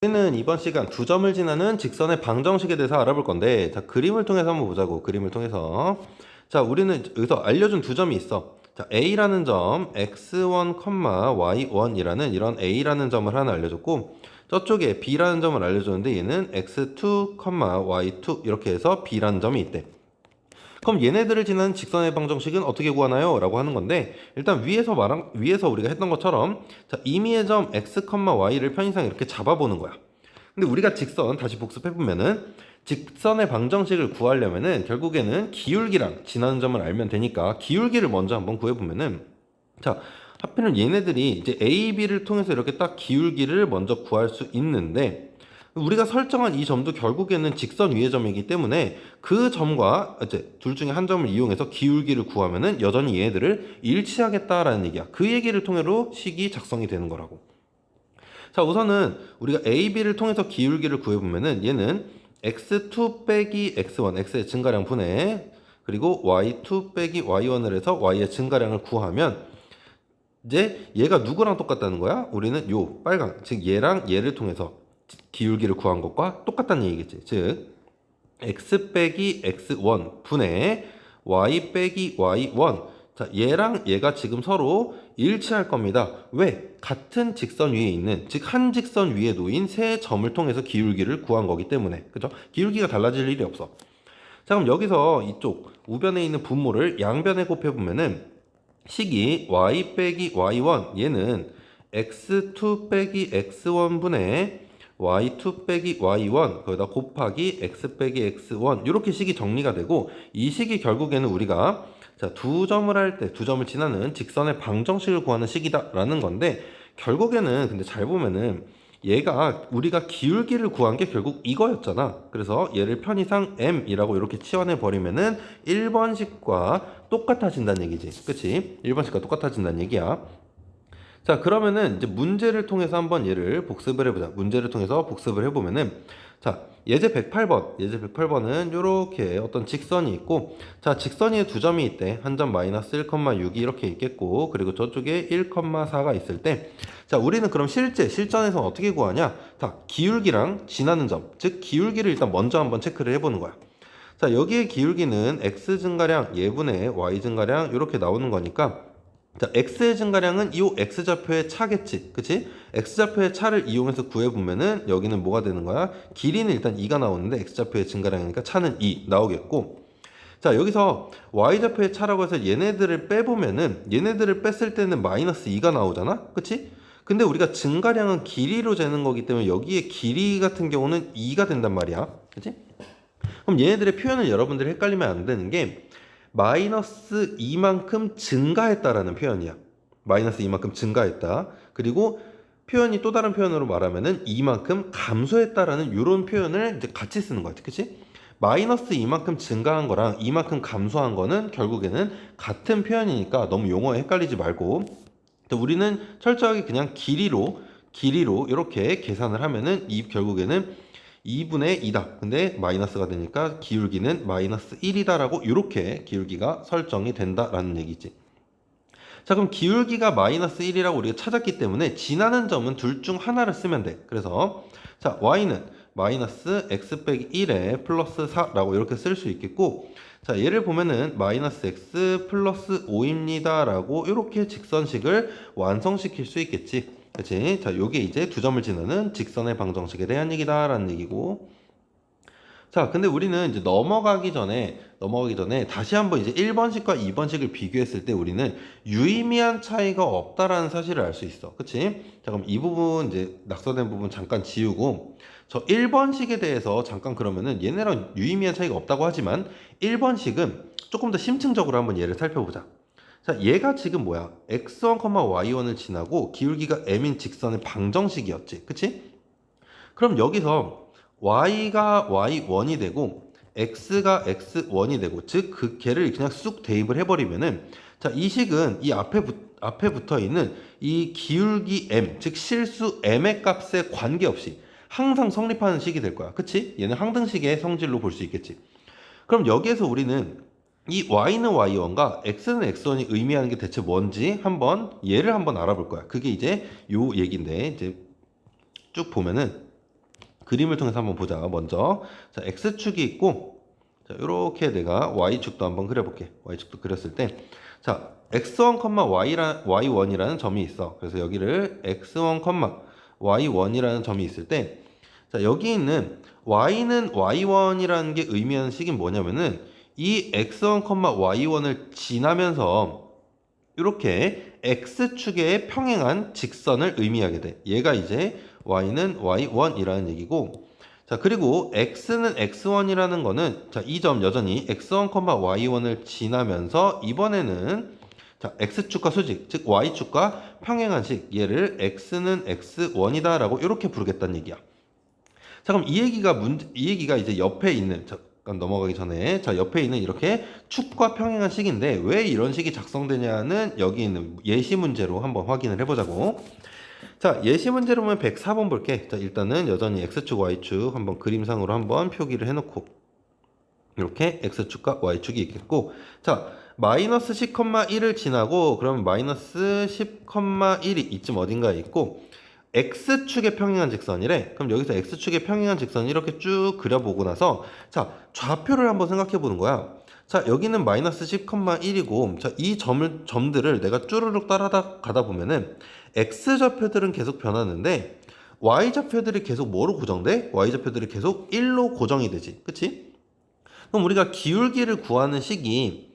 우리는 이번 시간 두 점을 지나는 직선의 방정식에 대해서 알아볼 건데, 자, 그림을 통해서 한번 보자고. 그림을 통해서. 자, 우리는 여기서 알려준 두 점이 있어. 자, A라는 점, x1, y1이라는 이런 A라는 점을 하나 알려줬고, 저쪽에 B라는 점을 알려줬는데 얘는 x2, y2 이렇게 해서 B라는 점이 있대. 그럼 얘네들을 지나는 직선의 방정식은 어떻게 구하나요? 라고 하는 건데, 일단 위에서 우리가 했던 것처럼, 자, 임의의 점 x, y를 편의상 이렇게 잡아보는 거야. 근데 우리가 직선 다시 복습해보면은, 직선의 방정식을 구하려면은 결국에는 기울기랑 지나는 점을 알면 되니까 기울기를 먼저 한번 구해보면은, 자, 하필은 얘네들이 이제 A, B를 통해서 이렇게 딱 기울기를 먼저 구할 수 있는데, 우리가 설정한 이 점도 결국에는 직선 위의 점이기 때문에 그 점과 이제 둘 중에 한 점을 이용해서 기울기를 구하면은 여전히 얘네들을 일치하겠다라는 얘기야. 그 얘기를 통해로 식이 작성이 되는 거라고. 자, 우선은 우리가 A, B를 통해서 기울기를 구해보면은 얘는 x2 빼기 x1, x의 증가량 분해, 그리고 y2 빼기 y1을 해서 y의 증가량을 구하면 이제 얘가 누구랑 똑같다는 거야? 우리는 요 빨강, 즉 얘랑 얘를 통해서 기울기를 구한 것과 똑같다는 얘기겠지. 즉 x 빼기 x1 분의 y 빼기 y1. 자, 얘랑 얘가 지금 서로 일치할 겁니다. 왜? 같은 직선 위에 있는, 즉 한 직선 위에 놓인 세 점을 통해서 기울기를 구한 거기 때문에. 그죠? 기울기가 달라질 일이 없어. 자, 그럼 여기서 이쪽 우변에 있는 분모를 양변에 곱해보면은 식이 y 빼기 y1, 얘는 x2 빼기 x1분의 y2 빼기 y1 거기다 곱하기 x 빼기 x1 이렇게 식이 정리가 되고, 이 식이 결국에는 우리가 자, 두 점을 할 때 두 점을 지나는 직선의 방정식을 구하는 식이다 라는 건데, 결국에는 근데 잘 보면은 얘가 우리가 기울기를 구한 게 결국 이거였잖아. 그래서 얘를 편의상 m이라고 이렇게 치환해 버리면은 1번식과 똑같아진다는 얘기지. 그치? 1번식과 똑같아진다는 얘기야. 자, 그러면은 이제 문제를 통해서 한번 얘를 복습을 해보자. 문제를 통해서 복습을 해보면은, 자, 예제 108번은 이렇게 어떤 직선이 있고, 자, 직선 위에 두 점이 있대. 한 점 마이너스 1,6이 이렇게 있겠고, 그리고 저쪽에 1,4가 있을 때, 자, 우리는 그럼 실전에서 어떻게 구하냐? 자, 기울기랑 지나는 점, 즉 기울기를 일단 먼저 한번 체크를 해보는 거야. 자, 여기에 기울기는 x 증가량 예분의 y 증가량 이렇게 나오는 거니까, 자, x의 증가량은 이 x좌표의 차겠지. 그치? x좌표의 차를 이용해서 구해보면은 여기는 뭐가 되는 거야? 길이는 일단 2가 나오는데 x좌표의 증가량이니까 차는 2 나오겠고, 자, 여기서 y좌표의 차라고 해서 얘네들을 빼보면은 얘네들을 뺐을 때는 마이너스 2가 나오잖아? 그치? 근데 우리가 증가량은 길이로 재는 거기 때문에 여기에 길이 같은 경우는 2가 된단 말이야. 그치? 그럼 얘네들의 표현을 여러분들이 헷갈리면 안 되는 게 마이너스 2만큼 증가했다라는 표현이야. 마이너스 2만큼 증가했다. 그리고 표현이 또 다른 표현으로 말하면은 이만큼 감소했다라는 이런 표현을 이제 같이 쓰는 거야. 그치? 마이너스 이만큼 증가한 거랑 이만큼 감소한 거는 결국에는 같은 표현이니까 너무 용어에 헷갈리지 말고, 우리는 철저하게 그냥 길이로 이렇게 계산을 하면은 이 결국에는 2분의 2다. 근데 마이너스가 되니까 기울기는 마이너스 1이다라고 이렇게 기울기가 설정이 된다라는 얘기지. 자, 그럼 기울기가 마이너스 1이라고 우리가 찾았기 때문에 지나는 점은 둘 중 하나를 쓰면 돼. 그래서 자, y는 마이너스 x 빼기 1에 플러스 4라고 이렇게 쓸 수 있겠고, 자, 얘를 보면은 마이너스 x 플러스 5입니다 라고 이렇게 직선식을 완성시킬 수 있겠지. 그치? 자, 요게 이제 두 점을 지나는 직선의 방정식에 대한 얘기다 라는 얘기고, 자, 근데 우리는 이제 넘어가기 전에 다시 한번 이제 1번식과 2번식을 비교했을 때 우리는 유의미한 차이가 없다라는 사실을 알 수 있어. 그치? 자, 그럼 이 부분 이제 낙서된 부분 잠깐 지우고, 저 1번식에 대해서 잠깐 그러면은 얘네랑 유의미한 차이가 없다고 하지만 1번식은 조금 더 심층적으로 한번 얘를 살펴보자. 자, 얘가 지금 뭐야? x1, y1을 지나고 기울기가 m인 직선의 방정식이었지. 그치? 그럼 여기서 y가 y1이 되고 x가 x1이 되고, 즉 그 걔를 그냥 쑥 대입을 해버리면은, 자, 이 식은 이 앞에 붙어 있는 이 기울기 m, 즉 실수 m의 값에 관계없이 항상 성립하는 식이 될 거야. 그치? 얘는 항등식의 성질로 볼 수 있겠지. 그럼 여기에서 우리는 이 y는 y1과 x는 x1이 의미하는 게 대체 뭔지 얘를 한번 알아볼 거야. 그게 이제 요 얘기인데, 이제 쭉 보면은, 그림을 통해서 한번 보자. 먼저 자 x축이 있고 자 이렇게 내가 y축도 한번 그려볼게. y축도 그렸을 때 자 x1, y1이라는 점이 있어. 그래서 여기를 x1, y1이라는 점이 있을 때 자 여기 있는 y는 y1이라는 게 의미하는 식이 뭐냐면은 이 x1, y1을 지나면서 이렇게 x축에 평행한 직선을 의미하게 돼. 얘가 이제 y는 y1이라는 얘기고 자 그리고 x는 x1이라는 거는 자 이 점 여전히 x1, y1을 지나면서 이번에는 자 x축과 수직 즉 y축과 평행한 식 얘를 x는 x1이다 라고 이렇게 부르겠다는 얘기야. 자 그럼 이 얘기가 이제 옆에 있는 잠깐 넘어가기 전에 자 옆에 있는 이렇게 축과 평행한 식인데 왜 이런 식이 작성되냐는 여기 있는 예시 문제로 한번 확인을 해보자고. 자 예시 문제로 보면 104번 볼게. 자 일단은 여전히 x축 y축 한번 그림상으로 한번 표기를 해놓고 이렇게 x축과 y축이 있겠고 자 마이너스 10,1을 지나고 그러면 마이너스 10,1이 이쯤 어딘가에 있고 x축의 평행한 직선이래. 그럼 여기서 x축의 평행한 직선을 이렇게 쭉 그려보고 나서 자 좌표를 한번 생각해 보는 거야. 자 여기는 마이너스 10,1이고 자 이 점들을 내가 쭈르륵 따라가다 보면은 x좌표들은 계속 변하는데 y좌표들이 계속 뭐로 고정돼? y좌표들이 계속 1로 고정이 되지. 그치? 그럼 우리가 기울기를 구하는 식이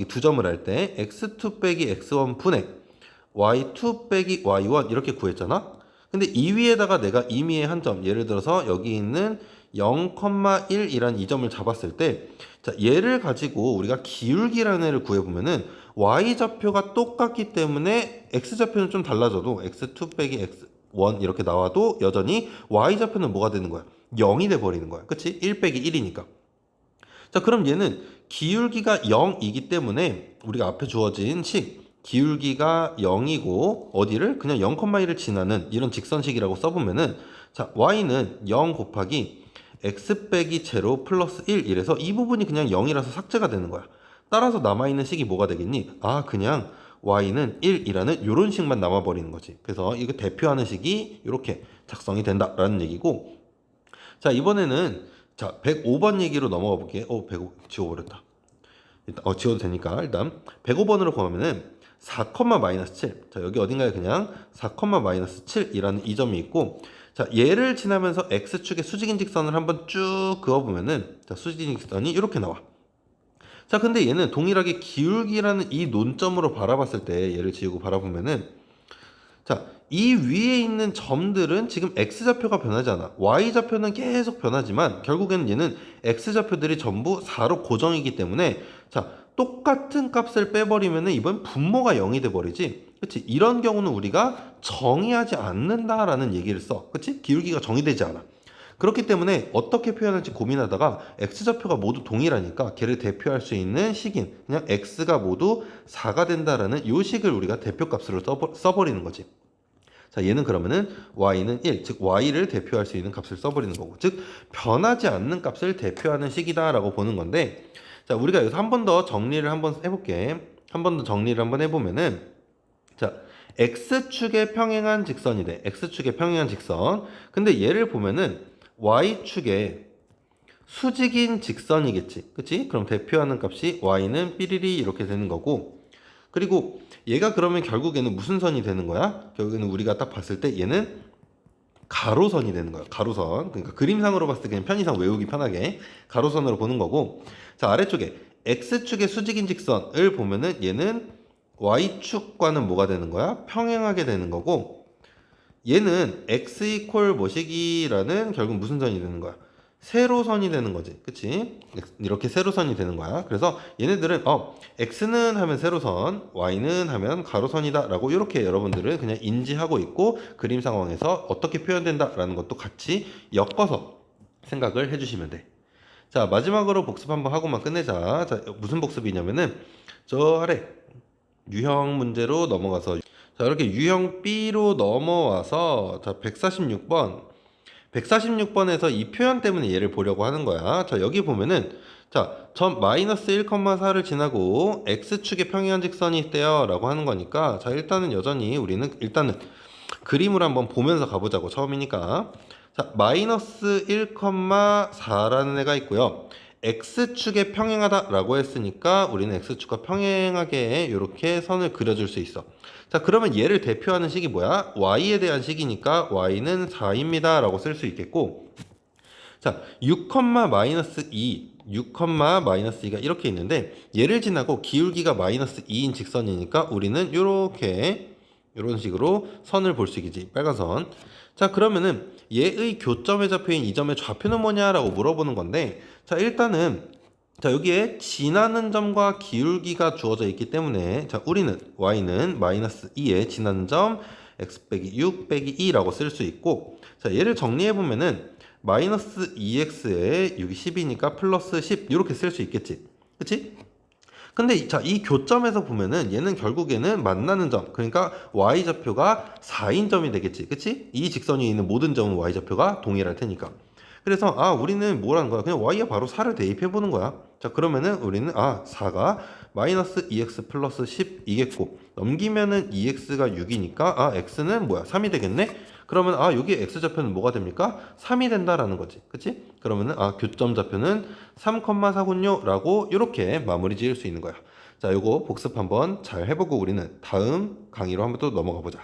두 점을 할 때 x2 빼기 x1 분의 y2 빼기 y1 이렇게 구했잖아. 근데 이 위에다가 내가 임의의 한 점, 예를 들어서 여기 있는 0,1이란 이 점을 잡았을 때 자, 얘를 가지고 우리가 기울기라는 애를 구해보면은 y좌표가 똑같기 때문에 x좌표는 좀 달라져도 x2 빼기 x1 이렇게 나와도 여전히 y좌표는 뭐가 되는 거야? 0이 돼버리는 거야. 그치? 1 빼기 1이니까. 자, 그럼 얘는 기울기가 0이기 때문에 우리가 앞에 주어진 식 기울기가 0이고 어디를 그냥 0,1을 지나는 이런 직선식이라고 써보면은 자 y는 0 곱하기 x 빼기 제로 플러스 1 이래서 이 부분이 그냥 0이라서 삭제가 되는 거야. 따라서 남아있는 식이 뭐가 되겠니? 아 그냥 y는 1이라는 이런 식만 남아버리는 거지. 그래서 이거 대표하는 식이 이렇게 작성이 된다라는 얘기고 자 이번에는 자 105번 얘기로 넘어가 볼게. 105 지워버렸다. 일단 지워도 되니까 일단 105번으로 가면은 4, 마이너스 7. 자, 여기 어딘가에 그냥 4, 마이너스 7이라는 이 점이 있고 자, 얘를 지나면서 x축의 수직인 직선을 한번 쭉 그어보면은 자, 수직인 직선이 이렇게 나와. 자, 근데 얘는 동일하게 기울기라는 이 논점으로 바라봤을 때 얘를 지우고 바라보면은 자, 이 위에 있는 점들은 지금 x좌표가 변하지 않아. y좌표는 계속 변하지만 결국에는 얘는 x좌표들이 전부 4로 고정이기 때문에 자, 똑같은 값을 빼버리면 이번 분모가 0이 돼버리지. 그치? 이런 경우는 우리가 정의하지 않는다라는 얘기를 써. 그치? 기울기가 정의되지 않아. 그렇기 때문에 어떻게 표현할지 고민하다가 x좌표가 모두 동일하니까 걔를 대표할 수 있는 식인 그냥 x가 모두 4가 된다라는 이 식을 우리가 대표값으로 써버리는 거지. 자, 얘는 그러면은 y는 1, 즉 y를 대표할 수 있는 값을 써버리는 거고, 즉 변하지 않는 값을 대표하는 식이다라고 보는 건데, 자, 우리가 여기서 한 번 더 정리를 한번 해볼게. 한 번 더 정리를 한번 해보면은, 자, x축에 평행한 직선이 돼. x축에 평행한 직선. 근데 얘를 보면은 y축에 수직인 직선이겠지. 그치? 그럼 대표하는 값이 y는 삐리리 이렇게 되는 거고, 그리고 얘가 그러면 결국에는 무슨 선이 되는 거야? 결국에는 우리가 딱 봤을 때 얘는 가로선이 되는 거야. 가로선. 그러니까 그림상으로 봤을 때 그냥 편의상 외우기 편하게 가로선으로 보는 거고, 자, 아래쪽에 x축의 수직인 직선을 보면은 얘는 y축과는 뭐가 되는 거야? 평행하게 되는 거고, 얘는 x 이퀄 뭐시기라는 결국 무슨 선이 되는 거야? 세로선이 되는 거지. 그치? 이렇게 세로선이 되는 거야. 그래서 얘네들은 x는 하면 세로선, y는 하면 가로선이다 라고 이렇게 여러분들은 그냥 인지하고 있고 그림 상황에서 어떻게 표현된다 라는 것도 같이 엮어서 생각을 해주시면 돼. 자, 마지막으로 복습 한번 하고만 끝내자. 자, 무슨 복습이냐면은 저 아래 유형 문제로 넘어가서 자, 이렇게 유형 B로 넘어와서 자, 146번에서 이 표현 때문에 얘를 보려고 하는 거야. 자, 여기 보면은 자, 점 마이너스 1,4를 지나고 x축의 평행한 직선이 있대요 라고 하는 거니까 자, 일단은 여전히 우리는 일단은 그림을 한번 보면서 가보자고 처음이니까. 자, 마이너스 1,4라는 애가 있고요. x축에 평행하다라고 했으니까 우리는 x축과 평행하게 이렇게 선을 그려줄 수 있어. 자, 그러면 얘를 대표하는 식이 뭐야? y에 대한 식이니까 y는 4입니다 라고 쓸 수 있겠고, 자, 6, 마이너스 2, 6, 마이너스 2가 이렇게 있는데 얘를 지나고 기울기가 마이너스 2인 직선이니까 우리는 이런 식으로 선을 볼 수 있겠지. 빨간 선. 자, 그러면은 얘의 교점에 잡혀있는 이 점의 좌표는 뭐냐라고 물어보는 건데, 자, 일단은 자, 여기에 지나는 점과 기울기가 주어져 있기 때문에 자, 우리는 y는 마이너스 2에 지나는 점 x 빼기 6 빼기 2라고 쓸 수 있고, 자, 얘를 정리해 보면은 마이너스 2x에 6이 10이니까 플러스 10 이렇게 쓸 수 있겠지. 그치? 근데 자, 이 교점에서 보면은 얘는 결국에는 만나는 점, 그러니까 y좌표가 4인 점이 되겠지. 그치? 이 직선이 있는 모든 점은 y좌표가 동일할 테니까. 그래서 우리는 뭐라는 거야? 그냥 y에 바로 4를 대입해 보는 거야. 자, 그러면은 우리는 4가 마이너스 2x 플러스 10이겠고, 넘기면은 2x가 6이니까 x는 뭐야? 3이 되겠네? 그러면 여기 x좌표는 뭐가 됩니까? 3이 된다라는 거지. 그치? 그러면은 교점 좌표는 3,4군요라고 이렇게 마무리 지을 수 있는 거야. 자, 요거 복습 한번 잘 해보고 우리는 다음 강의로 한번 또 넘어가 보자.